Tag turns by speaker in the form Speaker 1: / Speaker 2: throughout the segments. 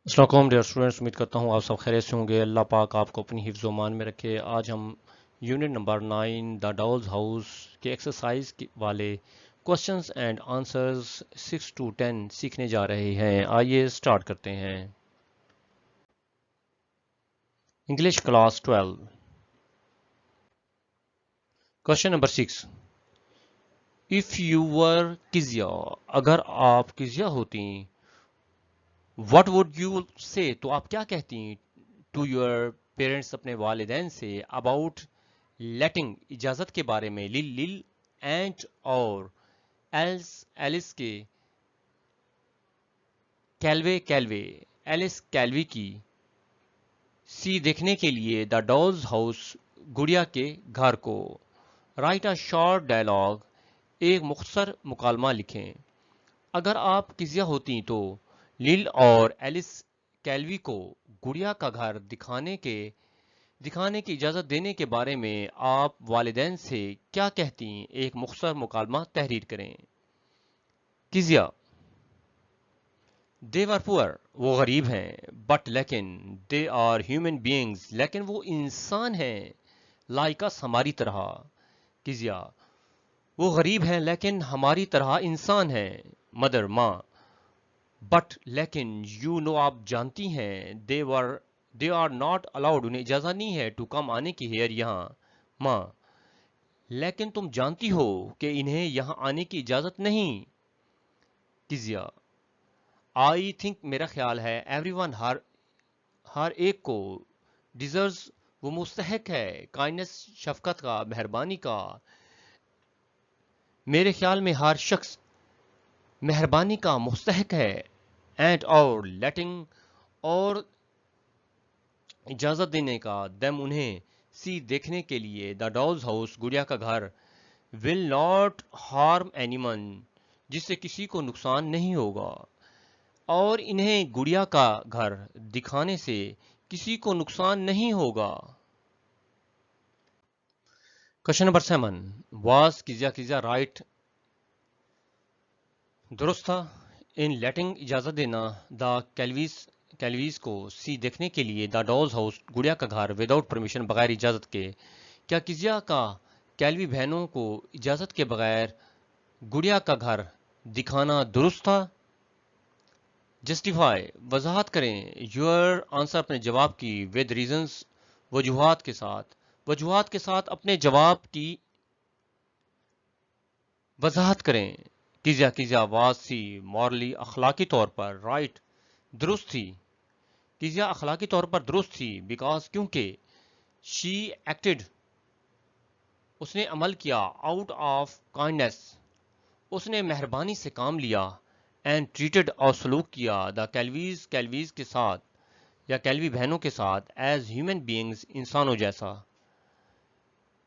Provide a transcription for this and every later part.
Speaker 1: السلام علیکم dear students, امید کرتا ہوں آپ سب خیریت سے ہوں گے۔ اللہ پاک آپ کو اپنی حفظ و امان میں رکھے۔ آج ہم یونٹ نمبر 9 دا ڈالز ہاؤس کے ایکسرسائز والے کوشچنز اینڈ آنسرز 6 to 10 سیکھنے جا رہے ہیں۔ آئیے سٹارٹ کرتے ہیں۔ English class 12، question number 6، if you were Kezia, اگر آپ کزیا ہوتی، what would you say، تو آپ کیا کہتی ٹو یور پیرنٹس، اپنے والدین سے، اباؤٹ لیٹنگ، اجازت کے بارے میں، لل اینٹ اور ایلس کے، ایلس کیلوے کی، سی دیکھنے کے لیے، دا ڈالز ہاؤس گڑیا کے گھر کو، رائٹ اے شارٹ ڈائلاگ، ایک مختصر مکالمہ لکھیں۔ اگر آپ کزیا ہوتی تو لل اور ایلس کیلوی کو گڑیا کا گھر دکھانے کی اجازت دینے کے بارے میں آپ والدین سے کیا کہتی؟ ایک مختصر مکالمہ تحریر کریں۔ کزیا، دے ور پور، وہ غریب ہیں، بٹ لیکن، دے آر ہیومن بینگز، لیکن وہ انسان ہیں، لائک اس، ہماری طرح۔ کزیا، وہ غریب ہیں لیکن ہماری طرح انسان ہیں۔ مدر، ماں، بٹ لیکن، یو نو، آپ جانتی ہیں، دے آر ناٹ الاؤڈ، انہیں اجازت نہیں ہے، ٹو کم، آنے کی، ہیئر، یہاں۔ ماں، لیکن تم جانتی ہو کہ انہیں یہاں آنے کی اجازت نہیں۔ کزیا، آئی تھنک، میرا خیال ہے، ایوری ون، ہر ایک کو، ڈیزرز، وہ مستحق ہے، کائنڈنس، شفقت کا، مہربانی کا، میرے خیال میں ہر شخص مہربانی کا مستحق ہے، اینڈ اور لیٹنگ، اور اجازت دینے کا، دیم، انہیں، سی دیکھنے کے لیے، دا ڈالز ہاؤس گڑیا کا گھر، will not harm any one, جس سے کسی کو نقصان نہیں ہوگا، اور انہیں گڑیا کا گھر دکھانے سے کسی کو نقصان نہیں ہوگا۔ کوشچن نمبر 7، واز کزیا رائٹ، درست تھا، ان لیٹنگ، اجازت دینا، دا کیلویز کو، سی دیکھنے کے لیے، دا ڈالز ہاؤس گڑیا کا گھر، وداؤٹ پرمیشن، بغیر اجازت کے، کیا کزیا کا کیلوی بہنوں کو اجازت کے بغیر گڑیا کا گھر دکھانا درست تھا؟ جسٹیفائی، وضاحت کریں، یور آنسر، اپنے جواب کی، ود ریزنز، وجوہات کے ساتھ اپنے جواب کی وضاحت کریں۔ کزیا واز، سی، مورلی، اخلاقی طور پر، رائٹ، درست تھی۔ کزیا اخلاقی طور پر درست تھی، بیکاز، کیونکہ، شی ایکٹڈ، اس نے عمل کیا، آؤٹ آف کائنڈنس، اس نے مہربانی سے کام لیا، اینڈ ٹریٹڈ، اور سلوک کیا، دا کیلویز کے ساتھ، یا کیلوی بہنوں کے ساتھ، ایز ہیومن بینگز، انسانوں جیسا۔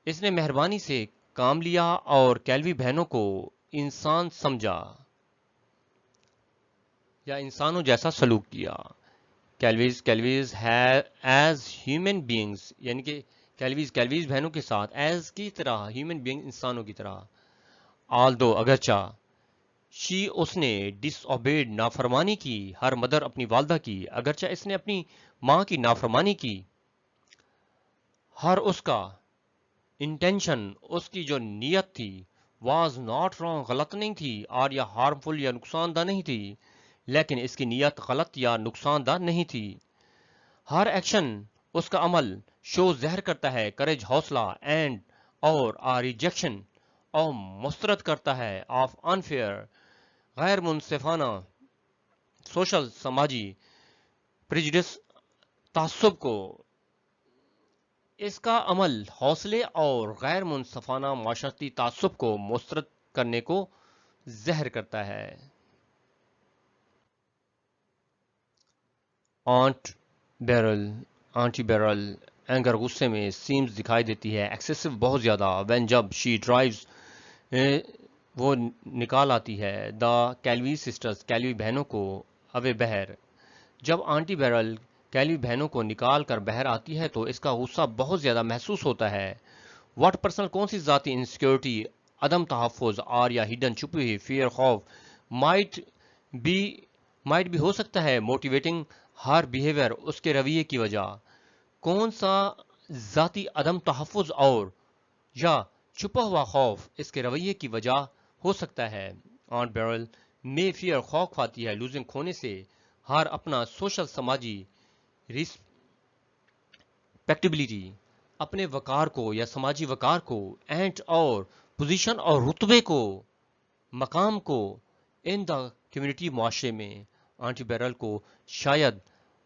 Speaker 1: اس نے مہربانی سے کام لیا اور کیلوی بہنوں کو انسان سمجھا یا انسانوں جیسا سلوک کیا۔ کیلویز ایز ہیومن بینگز، یعنی کہ کیلویز بہنوں کے ساتھ، ایز کی طرح، ہیومن بینگ، انسانوں کی طرح۔ آلدو، اگرچہ، شی، اس نے، ڈس اوبیڈ، نافرمانی کی، ہر مدر، اپنی والدہ کی، اگرچہ اس نے اپنی ماں کی نافرمانی کی، ہر، اس کا، انٹینشن، اس کی جو نیت تھی، واز ناٹ رانگ، غلط نہیں تھی، اور یا ہارمفل، یا نقصان دہ نہیں تھی، لیکن اس کی نیت غلط یا نقصان دہ نہیں تھی۔ ہر ایکشن، اس کا عمل، شو، ظاہر کرتا ہے، کریج، حوصلہ، اینڈ، اور، ریجیکشن، اور مسترد کرتا ہے، آف انفیئر، غیر منصفانہ، سوشل، سماجی، پریجڈس، تعصب کو، اس کا عمل حوصلے اور غیر منصفانہ معاشرتی تعصب کو مسترد کرنے کو ظاہر کرتا ہے۔ آنٹی بیرل، اینگر، غصے میں، سیمز، دکھائی دیتی ہے، ایکسیسو، بہت زیادہ، وین، جب، شی ڈرائیوز، وہ نکال آتی ہے، دا کیلوی سسٹرز، کیلوی بہنوں کو، اوے، بہر، جب آنٹی بیرل کیلوی بہنوں کو نکال کر باہر آتی ہے تو اس کا غصہ بہت زیادہ محسوس ہوتا ہے۔ واٹ پرسنل، کون سی ذاتی، انسیکیورٹی، عدم تحفظ، اور یا ہڈن، چھپی ہوئی، فیئر، خوف، مائٹ بی مائٹ بھی ہو سکتا ہے موٹیویٹنگ ہر بیہیویئر اس کے رویے کی وجہ. کون سا ذاتی عدم تحفظ اور یا چھپا ہوا خوف اس کے رویے کی وجہ ہو سکتا ہے. آنٹ بیرل میں فیئر خوف کھاتی ہے لوزنگ کھونے سے ہر اپنا سوشل سماجی ریسپیکٹیبلٹی اپنے وقار کو یا سماجی وقار کو اینٹ اور پوزیشن اور رتبے کو مقام کو ان دا کمیونٹی معاشرے میں. آنٹی بیرل کو شاید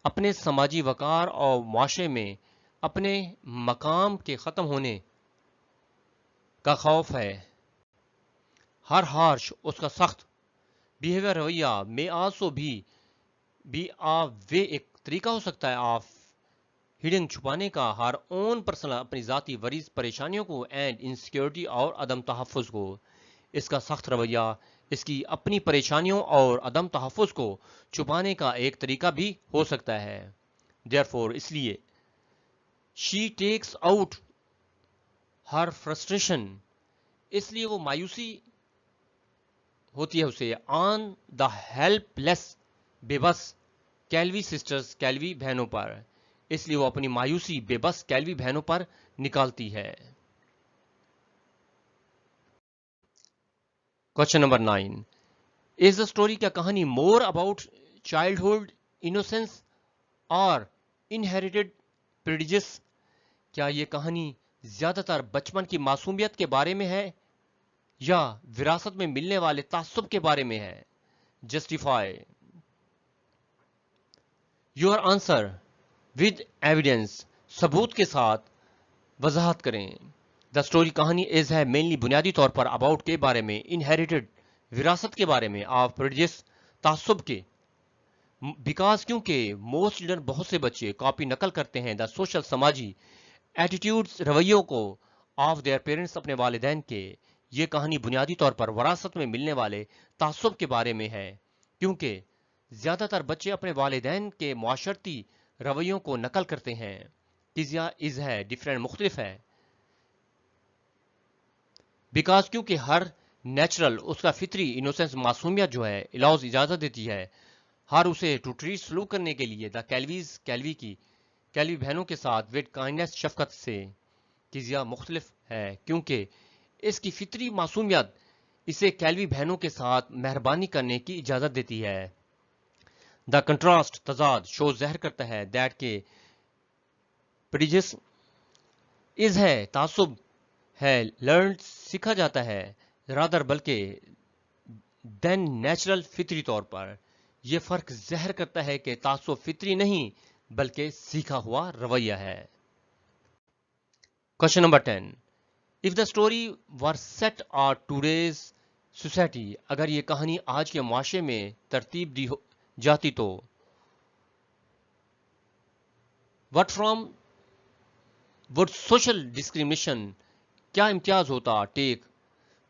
Speaker 1: اپنے سماجی وقار اور معاشرے میں اپنے مقام کے ختم ہونے کا خوف ہے. ہر ہارش اس کا سخت بیہیویئر رویہ میں آلسو بھی وے ایک طریقہ ہو سکتا ہے آف ہڈنگ چھپانے کا ہر اون پرسنل اپنی ذاتی وریز پریشانیوں کو اینڈ انسیکیورٹی اور عدم تحفظ کو. اس کا سخت رویہ اس کی اپنی پریشانیوں اور عدم تحفظ کو چھپانے کا ایک طریقہ بھی ہو سکتا ہے. Therefore اس لیے she takes out her frustration اس لیے وہ مایوسی ہوتی ہے اسے on the helpless بے بس کیلوی سسٹرز کیلوی بہنوں پر. اس لیے وہ اپنی مایوسی بے بس کیلوی بہنوں پر نکالتی ہے. Question number 9 is the story کیا کہانی مور اباؤٹ چائلڈہڈ انوسینس اور انہیریٹڈ پریجس کیا یہ کہانی زیادہ تر بچپن کی معصومیت کے بارے میں ہے یا وراثت میں ملنے والے تعصب کے بارے میں ہے. Justify your answer with evidence ثبوت کے ساتھ وضاحت کریں. دا اسٹوری کہانی از ہے مینلی بنیادی طور پر اباؤٹ کے بارے میں انہیریٹڈ وراثت کے بارے میں آف پریجس تعصب کے بیکاز کیونکہ موسٹ چلڈرن بہت سے بچے کاپی نقل کرتے ہیں دا سوشل سماجی ایٹیٹیوڈز رویوں کو آف دیئر پیرنٹس اپنے والدین کے. یہ کہانی بنیادی طور پر وراثت میں ملنے والے تعصب کے بارے میں ہے کیونکہ زیادہ تر بچے اپنے والدین کے معاشرتی رویوں کو نقل کرتے ہیں. تیزیا از ہے ڈفرینٹ مختلف ہے بیکاز کیونکہ ہر نیچرل اس کا فطری انوسینس معصومیت جو ہے الاؤز اجازت دیتی ہے ہر اسے ٹو ٹریٹ سلوک کرنے کے لیے دا کیلوی بہنوں کے ساتھ ود کائنڈنس شفقت سے. تیزیا مختلف ہے کیونکہ اس کی فطری معصومیت اسے کیلوی بہنوں کے ساتھ مہربانی کرنے کی اجازت دیتی ہے. دا کنٹراسٹ تضاد شو ظاہر کرتا ہے دیٹ کے پریجس از ہے تعصب ہے لرنڈ سیکھا جاتا ہے رادر بلکہ دین نیچرل فطری طور پر. یہ فرق ظاہر کرتا ہے کہ تعصب فطری نہیں بلکہ سیکھا ہوا رویہ ہے. Question number 10 of the story were set are today's society اگر یہ کہانی آج کے معاشرے میں ترتیب دی جاتی تو what from would social discrimination کیا امتیاز ہوتا ٹیک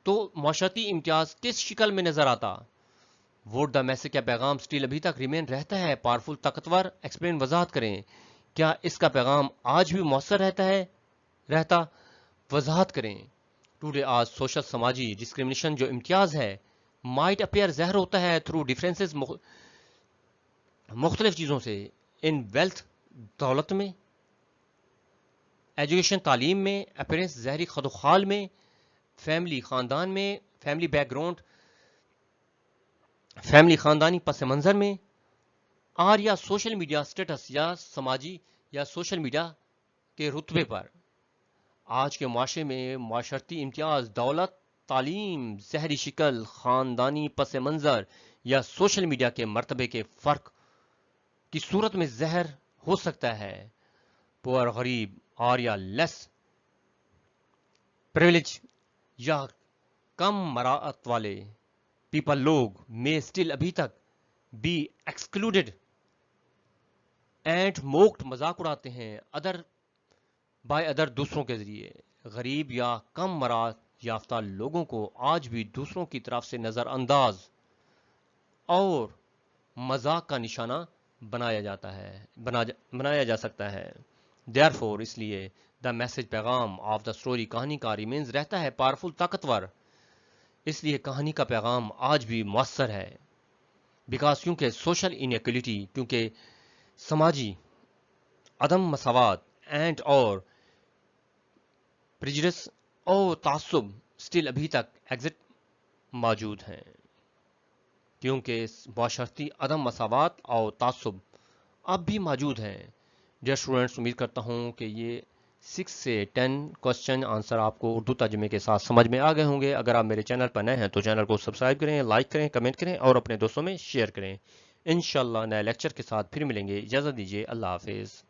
Speaker 1: تو معاشرتی امتیاز کس شکل میں نظر آتا. ووٹ دا میسج کا پیغام سٹیل ابھی تک ریمین رہتا ہے پاورفل طاقتور ایکسپلین وضاحت کریں. کیا اس کا پیغام آج بھی مؤثر رہتا وضاحت کریں. ٹوڈے آج سوشل سماجی ڈسکریمنیشن جو امتیاز ہے مائٹ اپیئر ظاہر ہوتا ہے تھرو ڈفرینسز مختلف چیزوں سے ان ویلتھ دولت میں ایجوکیشن تعلیم میں اپیرنس ظاہری خد و خال میں فیملی خاندان میں فیملی بیک گراؤنڈ فیملی خاندانی پس منظر میں اور یا سوشل میڈیا سٹیٹس یا سماجی یا سوشل میڈیا کے رتبے پر. آج کے معاشرے میں معاشرتی امتیاز دولت تعلیم ظاہری شکل خاندانی پس منظر یا سوشل میڈیا کے مرتبے کے فرق کی صورت میں ظاہر ہو سکتا ہے. پور غریب اور یا لیس پریویلیج یا کم مراعات والے پیپل لوگ میں اسٹل ابھی تک بی ایکسکلوڈیڈ اینڈ موکڈ مذاق اڑاتے ہیں ادر دوسروں کے ذریعے. غریب یا کم مراعات یافتہ لوگوں کو آج بھی دوسروں کی طرف سے نظر انداز اور مذاق کا نشانہ بنایا جا سکتا ہے. Therefore اس لیے دا میسج پیغام آف دا اسٹوری کہانی کا ریمینز رہتا ہے پاورفل طاقتور. اس لیے کہانی کا پیغام آج بھی مؤثر ہے. بیکاز کیونکہ سوشل انیکولیٹی، کیونکہ سماجی عدم مساوات اینڈ اور پریجڈس اور تعصب اسٹل ابھی تک ایگزٹ موجود ہیں، کیونکہ معاشرتی عدم مساوات اور تعصب اب بھی موجود ہیں۔ ڈیئر اسٹوڈنٹس، امید کرتا ہوں کہ یہ 6 سے 10 کوشچن آنسر آپ کو اردو ترجمے کے ساتھ سمجھ میں آ گئے ہوں گے۔ اگر آپ میرے چینل پر نئے ہیں تو چینل کو سبسکرائب کریں، لائک کریں، کمنٹ کریں اور اپنے دوستوں میں شیئر کریں۔ انشاءاللہ نئے لیکچر کے ساتھ پھر ملیں گے۔ اجازت دیجیے، اللہ حافظ۔